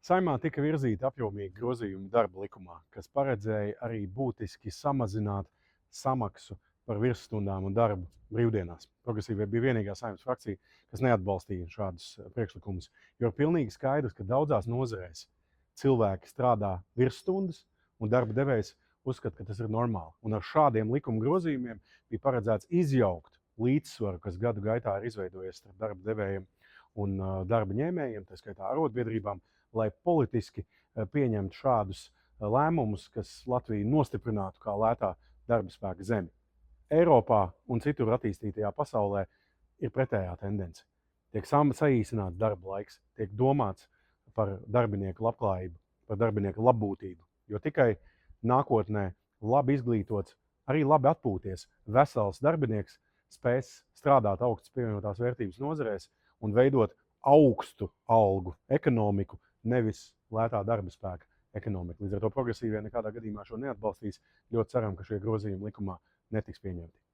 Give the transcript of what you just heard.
Saeimā tika virzīti apjomīgi grozījumi darba likumā, kas paredzēja arī būtiski samazināt samaksu par virsstundām un darbu brīvdienās. Progresīvie bija vienīgā Saeimas frakcija, kas neatbalstīja šādus priekšlikumus, jo ir pilnīgi skaidrs, ka daudzās nozarēs cilvēki strādā virsstundas un darba devējs uzskata, ka tas ir normāli. Un ar šādiem likuma grozījumiem bija paredzēts izjaukt līdzsvaru, kas gadu gaitā ir izveidojies starp darba devējiem un darba ņēmējiem, tā skaitā arotbiedrībām, lai politiski pieņemtu šādus lēmumus, kas Latviju nostiprinātu kā lētā darba spēka zemi. Eiropā un citur attīstītajā pasaulē ir pretējā tendence. Tiek saīsināts darba laiks, tiek domāts par darbinieku labklājību, par darbinieku labbūtību, jo tikai nākotnē labi izglītots, arī labi atpūties, vesels darbinieks spēs strādāt augstas pievienotās vērtības nozarēs un veidot augstu algu ekonomiku, nevis lētā darba spēka ekonomiku. Līdz ar to progresīvie nekādā gadījumā šo neatbalstīs. Ļoti ceram, ka šie grozījumi likumā netiks pieņemti.